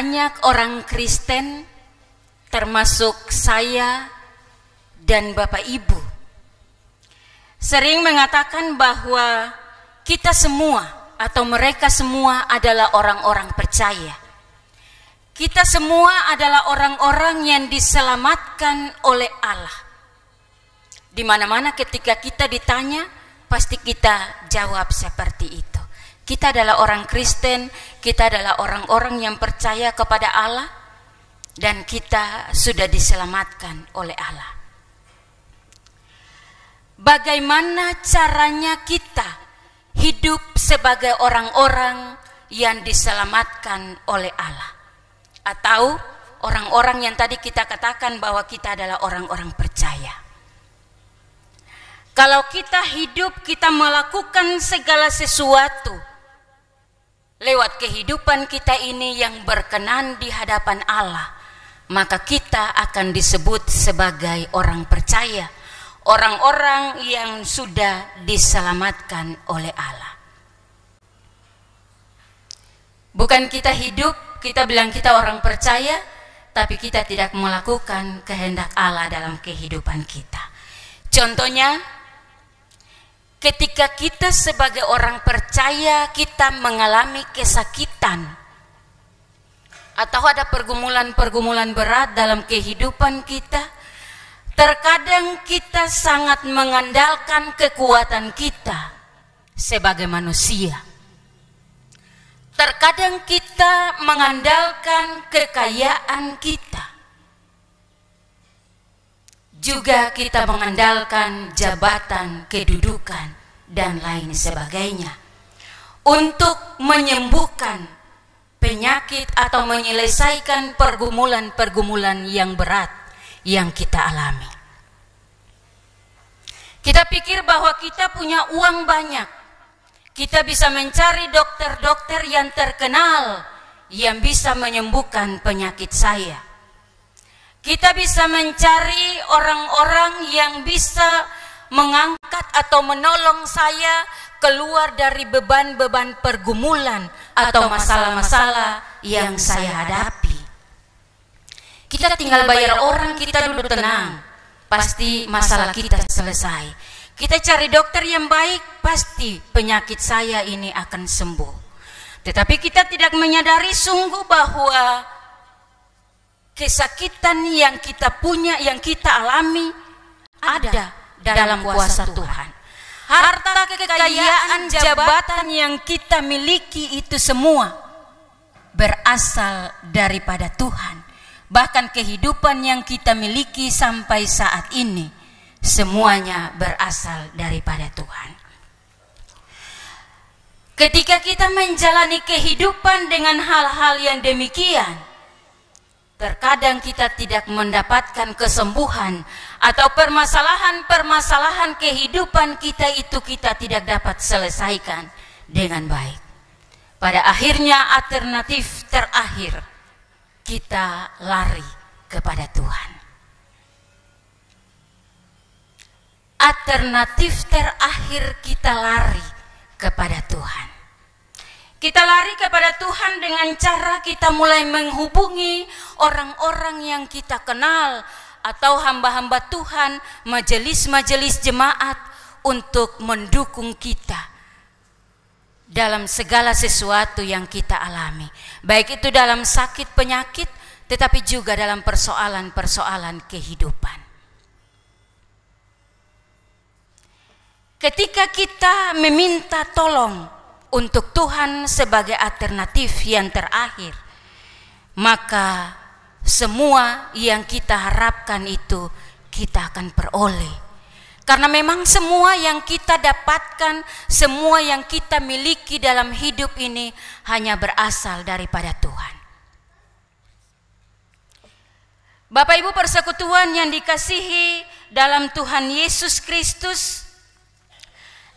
Banyak orang Kristen, termasuk saya dan Bapak Ibu, sering mengatakan bahwa kita semua atau mereka semua adalah orang-orang percaya. Kita semua adalah orang-orang yang diselamatkan oleh Allah. Di mana-mana ketika kita ditanya, pasti kita jawab seperti itu. Kita adalah orang Kristen, kita adalah orang-orang yang percaya kepada Allah, dan kita sudah diselamatkan oleh Allah. Bagaimana caranya kita hidup sebagai orang-orang yang diselamatkan oleh Allah? Atau orang-orang yang tadi kita katakan bahwa kita adalah orang-orang percaya. Kalau kita hidup, kita melakukan segala sesuatu lewat kehidupan kita ini yang berkenan di hadapan Allah, maka kita akan disebut sebagai orang percaya, orang-orang yang sudah diselamatkan oleh Allah. Bukan kita hidup, kita bilang kita orang percaya, tapi kita tidak melakukan kehendak Allah dalam kehidupan kita. Contohnya, ketika kita sebagai orang percaya kita mengalami kesakitan atau ada pergumulan-pergumulan berat dalam kehidupan kita, terkadang kita sangat mengandalkan kekuatan kita sebagai manusia. Terkadang kita mengandalkan kekayaan kita. Juga kita mengandalkan jabatan, kedudukan, dan lain sebagainya untuk menyembuhkan penyakit atau menyelesaikan pergumulan-pergumulan yang berat yang kita alami. Kita pikir bahwa kita punya uang banyak, kita bisa mencari dokter-dokter yang terkenal yang bisa menyembuhkan penyakit saya. Kita bisa mencari orang-orang yang bisa mengangkat atau menolong saya keluar dari beban-beban pergumulan atau masalah-masalah yang saya hadapi. Kita tinggal bayar orang, kita duduk tenang, pasti masalah kita selesai. Kita cari dokter yang baik, pasti penyakit saya ini akan sembuh. Tetapi kita tidak menyadari sungguh bahwa kesakitan yang kita punya, yang kita alami ada dalam kuasa Tuhan. Harta, kekayaan, jabatan yang kita miliki itu semua berasal daripada Tuhan. Bahkan kehidupan yang kita miliki sampai saat ini semuanya berasal daripada Tuhan. Ketika kita menjalani kehidupan dengan hal-hal yang demikian, terkadang kita tidak mendapatkan kesembuhan atau permasalahan-permasalahan kehidupan kita itu kita tidak dapat selesaikan dengan baik. Pada akhirnya alternatif terakhir kita lari kepada Tuhan. Alternatif terakhir kita lari kepada Tuhan. Kita lari kepada Tuhan dengan cara kita mulai menghubungi orang-orang yang kita kenal atau hamba-hamba Tuhan, majelis-majelis jemaat untuk mendukung kita dalam segala sesuatu yang kita alami. Baik itu dalam sakit penyakit, tetapi juga dalam persoalan-persoalan kehidupan. Ketika kita meminta tolong untuk Tuhan sebagai alternatif yang terakhir, maka semua yang kita harapkan itu kita akan peroleh. Karena memang semua yang kita dapatkan, semua yang kita miliki dalam hidup ini hanya berasal daripada Tuhan. Bapak Ibu persekutuan yang dikasihi dalam Tuhan Yesus Kristus,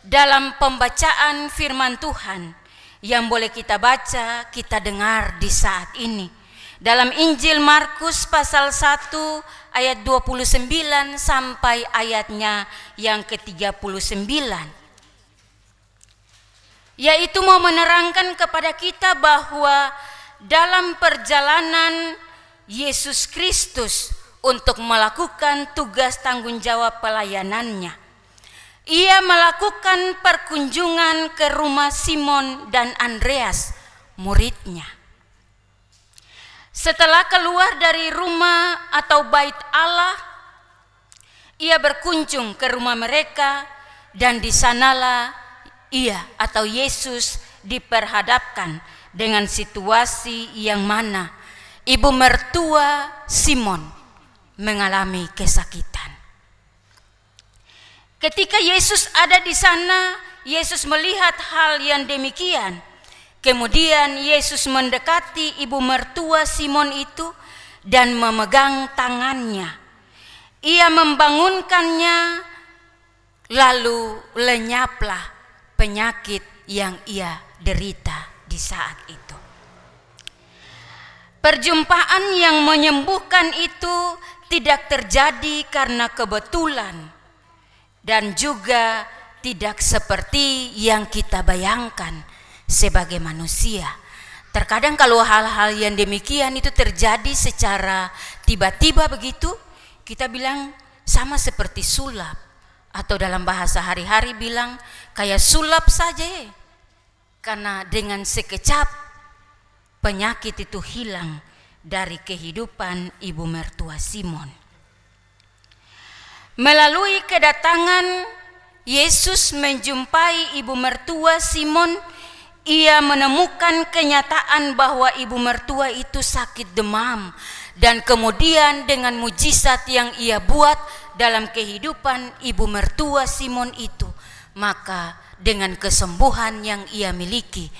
dalam pembacaan firman Tuhan yang boleh kita baca, kita dengar di saat ini, dalam Injil Markus pasal 1 ayat 29 sampai ayatnya yang ke-39, yaitu mau menerangkan kepada kita bahwa dalam perjalanan Yesus Kristus untuk melakukan tugas tanggung jawab pelayanannya. Ia melakukan perkunjungan ke rumah Simon dan Andreas, muridnya. Setelah keluar dari rumah atau bait Allah, ia berkunjung ke rumah mereka, dan di sanalah ia atau Yesus diperhadapkan dengan situasi yang mana ibu mertua Simon mengalami kesakitan. Ketika Yesus ada di sana, Yesus melihat hal yang demikian. Kemudian Yesus mendekati ibu mertua Simon itu dan memegang tangannya. Ia membangunkannya, lalu lenyaplah penyakit yang ia derita di saat itu. Perjumpaan yang menyembuhkan itu tidak terjadi karena kebetulan dan juga tidak seperti yang kita bayangkan sebagai manusia. Terkadang kalau hal-hal yang demikian itu terjadi secara tiba-tiba begitu, kita bilang sama seperti sulap, atau dalam bahasa hari-hari bilang kayak sulap saja. Karena dengan sekejap penyakit itu hilang dari kehidupan ibu mertua Simon. Melalui kedatangan Yesus menjumpai ibu mertua Simon, ia menemukan kenyataan bahwa ibu mertua itu sakit demam, dan kemudian dengan mujizat yang ia buat dalam kehidupan ibu mertua Simon itu, maka dengan kesembuhan yang ia miliki,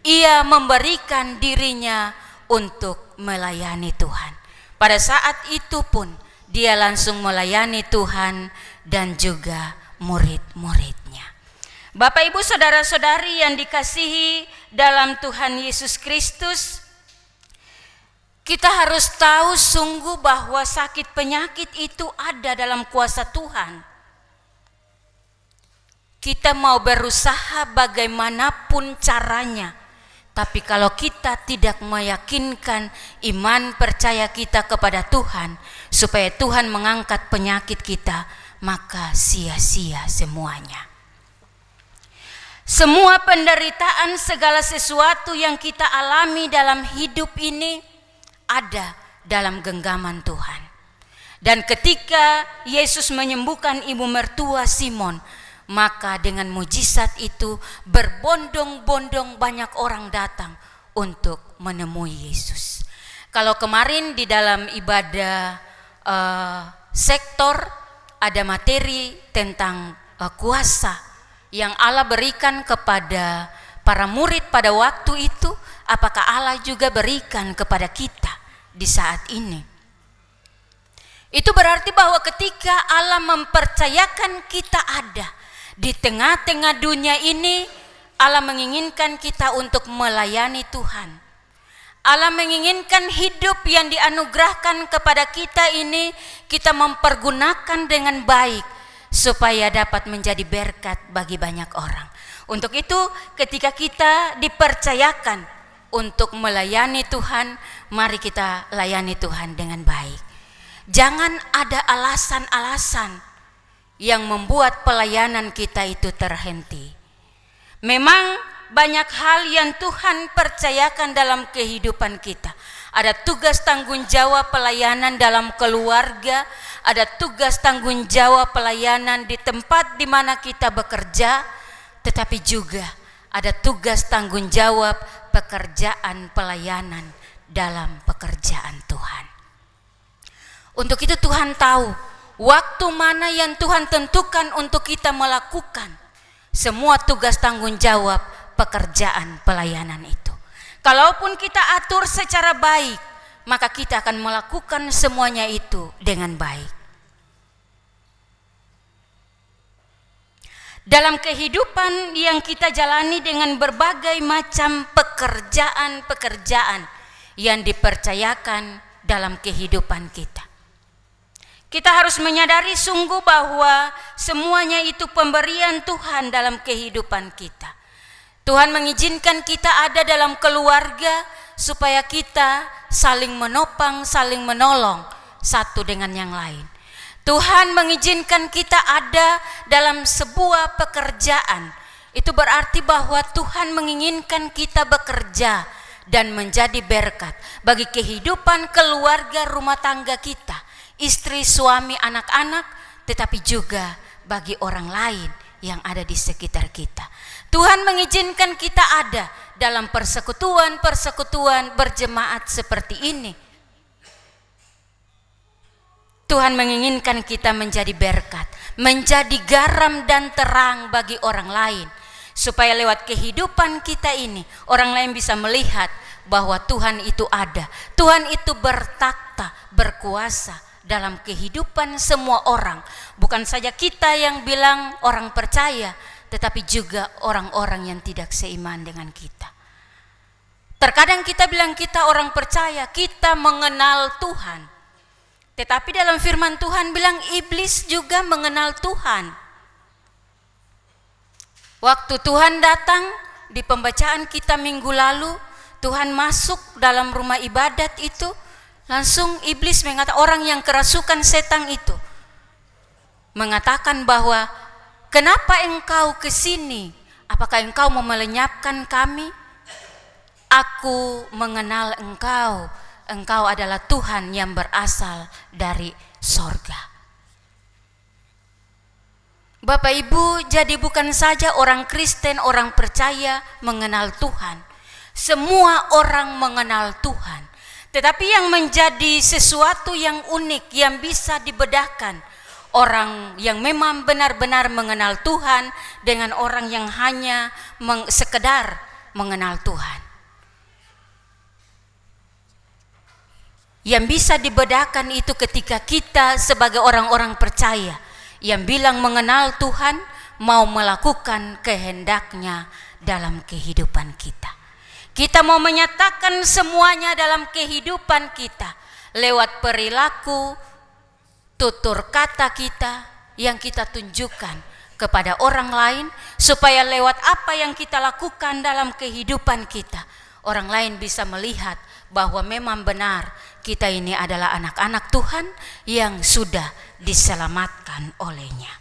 ia memberikan dirinya untuk melayani Tuhan. Pada saat itu pun dia langsung melayani Tuhan dan juga murid-muridnya. Bapak, Ibu, saudara-saudari yang dikasihi dalam Tuhan Yesus Kristus, kita harus tahu sungguh bahwa sakit penyakit itu ada dalam kuasa Tuhan. Kita mau berusaha bagaimanapun caranya, tapi kalau kita tidak meyakinkan iman percaya kita kepada Tuhan supaya Tuhan mengangkat penyakit kita, maka sia-sia semuanya. Semua penderitaan, segala sesuatu yang kita alami dalam hidup ini ada dalam genggaman Tuhan. Dan ketika Yesus menyembuhkan ibu mertua Simon, maka dengan mujizat itu berbondong-bondong banyak orang datang untuk menemui Yesus. Kalau kemarin di dalam ibadah sektor ada materi tentang kuasa yang Allah berikan kepada para murid pada waktu itu, apakah Allah juga berikan kepada kita di saat ini? Itu berarti bahwa ketika Allah mempercayakan kita ada di tengah-tengah dunia ini, Allah menginginkan kita untuk melayani Tuhan. Allah menginginkan hidup yang dianugerahkan kepada kita ini kita mempergunakan dengan baik supaya dapat menjadi berkat bagi banyak orang. Untuk itu ketika kita dipercayakan untuk melayani Tuhan, mari kita layani Tuhan dengan baik. Jangan ada alasan-alasan yang membuat pelayanan kita itu terhenti. Memang banyak hal yang Tuhan percayakan dalam kehidupan kita. Ada tugas tanggung jawab pelayanan dalam keluarga, ada tugas tanggung jawab pelayanan di tempat di mana kita bekerja, tetapi juga ada tugas tanggung jawab pekerjaan pelayanan dalam pekerjaan Tuhan. Untuk itu Tuhan tahu waktu mana yang Tuhan tentukan untuk kita melakukan semua tugas tanggung jawab pekerjaan pelayanan itu. Kalaupun kita atur secara baik, maka kita akan melakukan semuanya itu dengan baik. Dalam kehidupan yang kita jalani dengan berbagai macam pekerjaan-pekerjaan yang dipercayakan dalam kehidupan kita, kita harus menyadari sungguh bahwa semuanya itu pemberian Tuhan dalam kehidupan kita. Tuhan mengizinkan kita ada dalam keluarga supaya kita saling menopang, saling menolong satu dengan yang lain. Tuhan mengizinkan kita ada dalam sebuah pekerjaan. Itu berarti bahwa Tuhan menginginkan kita bekerja dan menjadi berkat bagi kehidupan keluarga rumah tangga kita, istri, suami, anak-anak, tetapi juga bagi orang lain yang ada di sekitar kita. Tuhan mengizinkan kita ada dalam persekutuan berjemaat seperti ini. Tuhan menginginkan kita menjadi berkat, menjadi garam dan terang bagi orang lain, supaya lewat kehidupan kita ini orang lain bisa melihat bahwa Tuhan itu ada. Tuhan itu bertakhta, berkuasa dalam kehidupan semua orang. Bukan saja kita yang bilang orang percaya, tetapi juga orang-orang yang tidak seiman dengan kita. Terkadang kita bilang kita orang percaya, kita mengenal Tuhan. Tetapi dalam firman Tuhan bilang iblis juga mengenal Tuhan. Waktu Tuhan datang di pembacaan kita minggu lalu, Tuhan masuk dalam rumah ibadat itu, langsung iblis mengatakan, orang yang kerasukan setan itu mengatakan bahwa, kenapa engkau ke sini? Apakah engkau mau melenyapkan kami? Aku mengenal engkau. Engkau adalah Tuhan yang berasal dari sorga. Bapak Ibu, jadi bukan saja orang Kristen, orang percaya mengenal Tuhan. Semua orang mengenal Tuhan. Tetapi yang menjadi sesuatu yang unik, yang bisa dibedakan orang yang memang benar-benar mengenal Tuhan dengan orang yang hanya sekedar mengenal Tuhan. Yang bisa dibedakan itu ketika kita sebagai orang-orang percaya yang bilang mengenal Tuhan, mau melakukan kehendaknya dalam kehidupan kita. Kita mau menyatakan semuanya dalam kehidupan kita lewat perilaku, tutur kata kita yang kita tunjukkan kepada orang lain, supaya lewat apa yang kita lakukan dalam kehidupan kita, orang lain bisa melihat bahwa memang benar kita ini adalah anak-anak Tuhan yang sudah diselamatkan olehnya.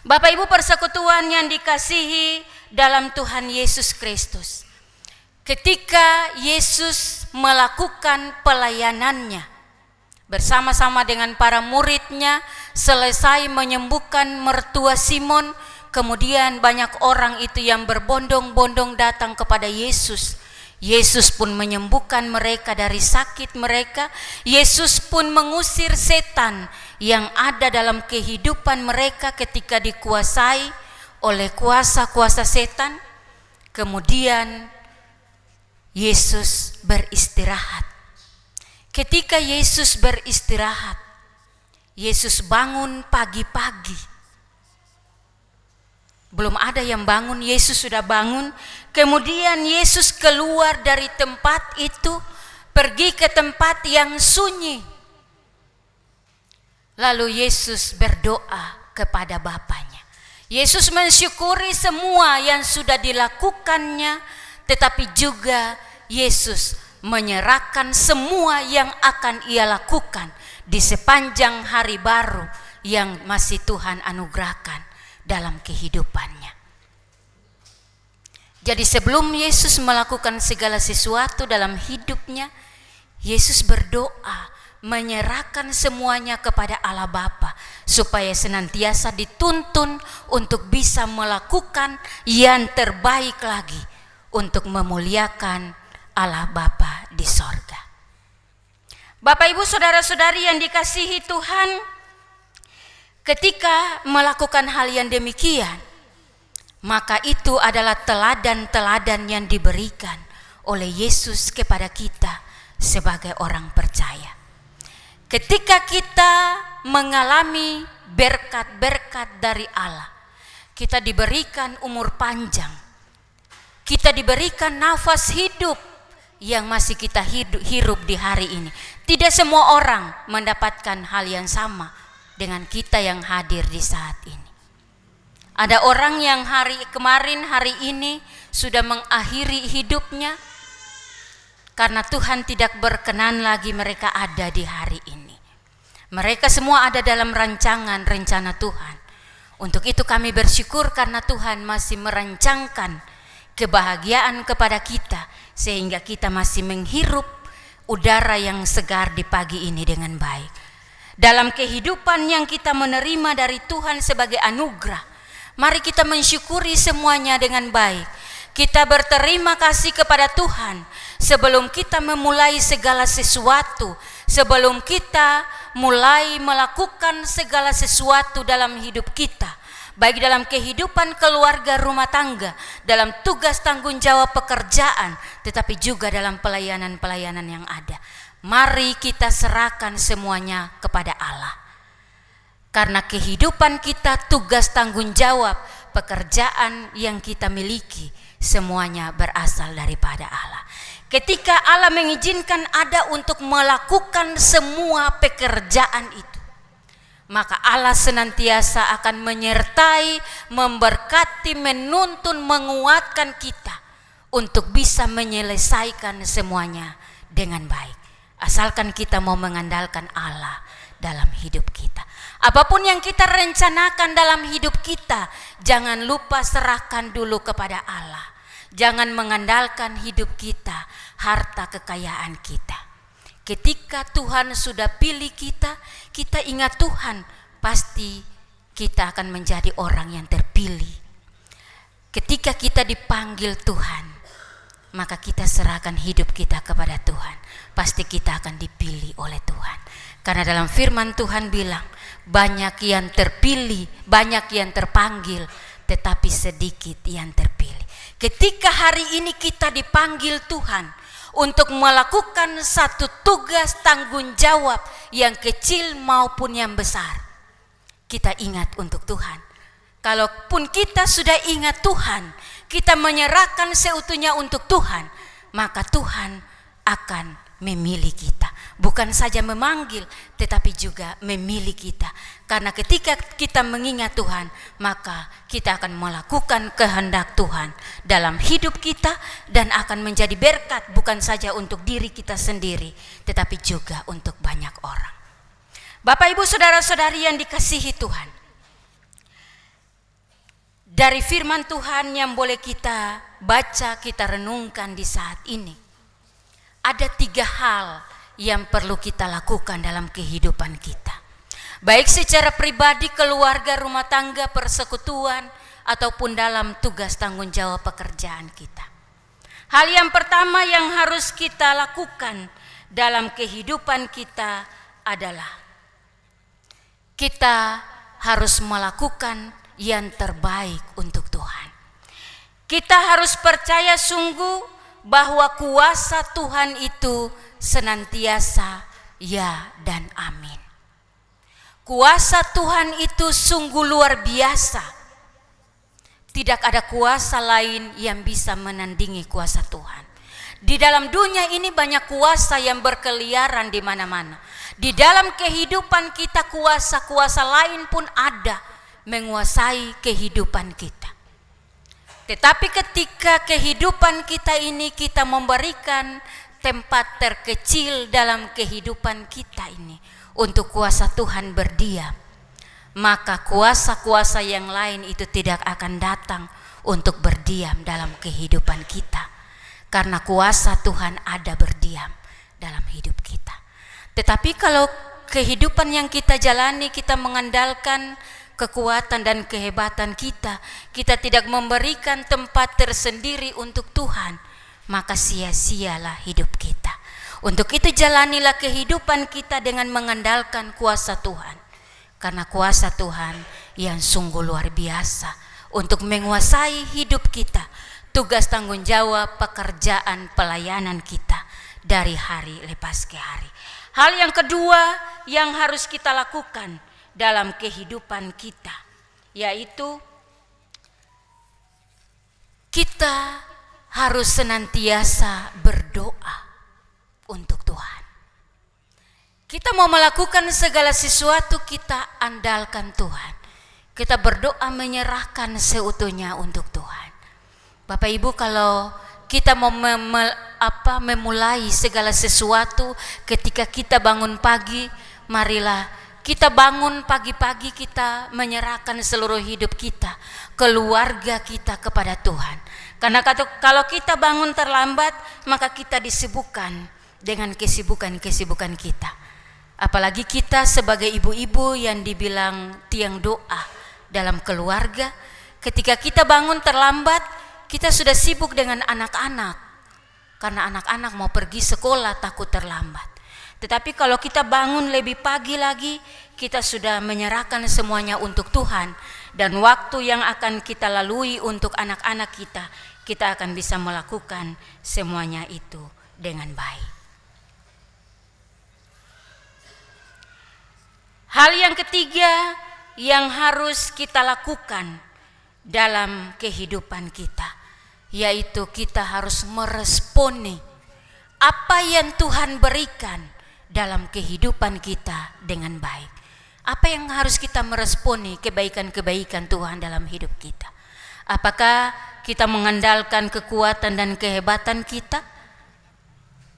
Bapak Ibu persekutuan yang dikasihi dalam Tuhan Yesus Kristus, ketika Yesus melakukan pelayanannya bersama-sama dengan para muridnya, selesai menyembuhkan mertua Simon, kemudian banyak orang itu yang berbondong-bondong datang kepada Yesus. Yesus pun menyembuhkan mereka dari sakit mereka. Yesus pun mengusir setan yang ada dalam kehidupan mereka ketika dikuasai oleh kuasa-kuasa setan. Kemudian Yesus beristirahat. Ketika Yesus beristirahat, Yesus bangun pagi-pagi. Belum ada yang bangun, Yesus sudah bangun. Kemudian Yesus keluar dari tempat itu, pergi ke tempat yang sunyi. Lalu Yesus berdoa kepada Bapanya. Yesus mensyukuri semua yang sudah dilakukannya, tetapi juga Yesus menyerahkan semua yang akan ia lakukan di sepanjang hari baru yang masih Tuhan anugerahkan dalam kehidupannya. Jadi sebelum Yesus melakukan segala sesuatu dalam hidupnya, Yesus berdoa menyerahkan semuanya kepada Allah Bapa, supaya senantiasa dituntun untuk bisa melakukan yang terbaik lagi untuk memuliakan Allah Bapa di sorga. Bapak Ibu saudara-saudari yang dikasihi Tuhan, ketika melakukan hal yang demikian, maka itu adalah teladan-teladan yang diberikan oleh Yesus kepada kita sebagai orang percaya. Ketika kita mengalami berkat-berkat dari Allah, kita diberikan umur panjang, kita diberikan nafas hidup yang masih kita hirup di hari ini. Tidak semua orang mendapatkan hal yang sama dengan kita yang hadir di saat ini. Ada orang yang hari kemarin, hari ini sudah mengakhiri hidupnya. karena Tuhan tidak berkenan lagi mereka ada di hari ini. Mereka semua ada dalam rancangan rencana Tuhan. Untuk itu kami bersyukur karena Tuhan masih merancangkan kebahagiaan kepada kita, sehingga kita masih menghirup udara yang segar di pagi ini dengan baik. Dalam kehidupan yang kita menerima dari Tuhan sebagai anugerah, mari kita mensyukuri semuanya dengan baik. Kita berterima kasih kepada Tuhan sebelum kita memulai segala sesuatu, sebelum kita mulai melakukan segala sesuatu dalam hidup kita, baik dalam kehidupan keluarga rumah tangga, dalam tugas tanggung jawab pekerjaan, tetapi juga dalam pelayanan-pelayanan yang ada. Mari kita serahkan semuanya kepada Allah. Karena kehidupan kita, tugas tanggung jawab, pekerjaan yang kita miliki, semuanya berasal daripada Allah. Ketika Allah mengizinkan ada untuk melakukan semua pekerjaan itu, maka Allah senantiasa akan menyertai, memberkati, menuntun, menguatkan kita untuk bisa menyelesaikan semuanya dengan baik. Asalkan kita mau mengandalkan Allah dalam hidup kita. Apapun yang kita rencanakan dalam hidup kita, jangan lupa serahkan dulu kepada Allah. Jangan mengandalkan hidup kita, harta kekayaan kita. Ketika Tuhan sudah pilih kita, kita ingat Tuhan, pasti kita akan menjadi orang yang terpilih. Ketika kita dipanggil Tuhan, maka kita serahkan hidup kita kepada Tuhan. Pasti kita akan dipilih oleh Tuhan. Karena dalam firman Tuhan bilang, banyak yang terpilih, banyak yang terpanggil, tetapi sedikit yang terpilih. Ketika hari ini kita dipanggil Tuhan untuk melakukan satu tugas tanggung jawab yang kecil maupun yang besar, kita ingat untuk Tuhan. Kalaupun kita sudah ingat Tuhan, kita menyerahkan seutuhnya untuk Tuhan, maka Tuhan akan memilih kita. Bukan saja memanggil, tetapi juga memilih kita. Karena ketika kita mengingat Tuhan, maka kita akan melakukan kehendak Tuhan dalam hidup kita, dan akan menjadi berkat bukan saja untuk diri kita sendiri, tetapi juga untuk banyak orang. Bapak, Ibu, saudara-saudari yang dikasihi Tuhan, dari firman Tuhan yang boleh kita baca, kita renungkan di saat ini, ada 3 hal yang perlu kita lakukan dalam kehidupan kita, baik secara pribadi, keluarga, rumah tangga, persekutuan, ataupun dalam tugas tanggung jawab pekerjaan kita. Hal yang pertama yang harus kita lakukan dalam kehidupan kita adalah kita harus melakukan yang terbaik untuk Tuhan. Kita harus percaya sungguh bahwa kuasa Tuhan itu senantiasa ya dan amin. Kuasa Tuhan itu sungguh luar biasa. Tidak ada kuasa lain yang bisa menandingi kuasa Tuhan. Di dalam dunia ini banyak kuasa yang berkeliaran di mana-mana. Di dalam kehidupan kita, kuasa-kuasa lain pun ada menguasai kehidupan kita. Tetapi ketika kehidupan kita ini, kita memberikan tempat terkecil dalam kehidupan kita ini untuk kuasa Tuhan berdiam, maka kuasa-kuasa yang lain itu tidak akan datang untuk berdiam dalam kehidupan kita. Karena kuasa Tuhan ada berdiam dalam hidup kita. Tetapi kalau kehidupan yang kita jalani, kita mengandalkan kekuatan dan kehebatan kita, kita tidak memberikan tempat tersendiri untuk Tuhan, maka sia-sialah hidup kita. Untuk itu jalanilah kehidupan kita dengan mengandalkan kuasa Tuhan. Karena kuasa Tuhan yang sungguh luar biasa untuk menguasai hidup kita, tugas tanggung jawab, pekerjaan, pelayanan kita dari hari lepas ke hari. Hal yang kedua yang harus kita lakukan dalam kehidupan kita, yaitu kita harus senantiasa berdoa untuk Tuhan. Kita mau melakukan segala sesuatu, kita andalkan Tuhan. Kita berdoa menyerahkan seutuhnya untuk Tuhan. Bapak Ibu, kalau kita mau memulai segala sesuatu ketika kita bangun pagi. Marilah kita bangun pagi-pagi, kita menyerahkan seluruh hidup kita, keluarga kita kepada Tuhan. Karena kalau kita bangun terlambat, maka kita disibukkan dengan kesibukan-kesibukan kita. Apalagi kita sebagai ibu-ibu yang dibilang tiang doa dalam keluarga, ketika kita bangun terlambat, kita sudah sibuk dengan anak-anak. Karena anak-anak mau pergi sekolah takut terlambat. Tetapi kalau kita bangun lebih pagi lagi, kita sudah menyerahkan semuanya untuk Tuhan. Dan waktu yang akan kita lalui untuk anak-anak kita, kita akan bisa melakukan semuanya itu dengan baik. Hal yang ketiga yang harus kita lakukan dalam kehidupan kita, yaitu kita harus meresponi apa yang Tuhan berikan dalam kehidupan kita dengan baik. Apa yang harus kita meresponi kebaikan-kebaikan Tuhan dalam hidup kita? Apakah kita mengandalkan kekuatan dan kehebatan kita?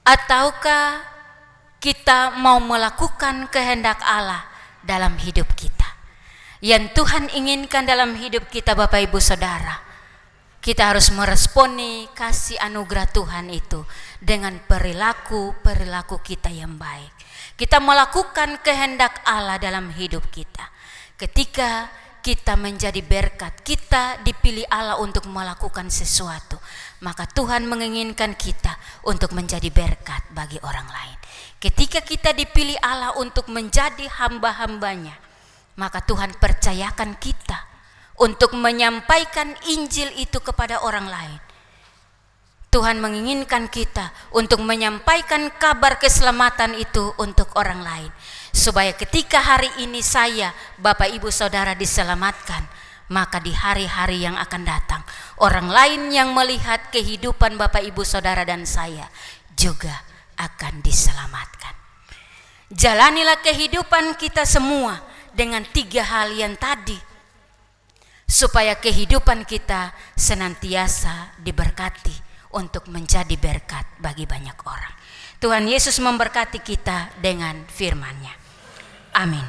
Ataukah kita mau melakukan kehendak Allah dalam hidup kita? Yang Tuhan inginkan dalam hidup kita, Bapak Ibu Saudara, kita harus meresponi kasih anugerah Tuhan itu dengan perilaku kita yang baik. Kita melakukan kehendak Allah dalam hidup kita. Ketika kita menjadi berkat, kita dipilih Allah untuk melakukan sesuatu, maka Tuhan menginginkan kita untuk menjadi berkat bagi orang lain. Ketika kita dipilih Allah untuk menjadi hamba-hambanya, maka Tuhan percayakan kita untuk menyampaikan Injil itu kepada orang lain. Tuhan menginginkan kita untuk menyampaikan kabar keselamatan itu untuk orang lain, supaya ketika hari ini saya, Bapak Ibu Saudara diselamatkan, maka di hari-hari yang akan datang, orang lain yang melihat kehidupan Bapak Ibu Saudara dan saya juga akan diselamatkan. Jalanilah kehidupan kita semua dengan 3 hal yang tadi, supaya kehidupan kita senantiasa diberkati untuk menjadi berkat bagi banyak orang. Tuhan Yesus memberkati kita dengan firman-Nya. Amin.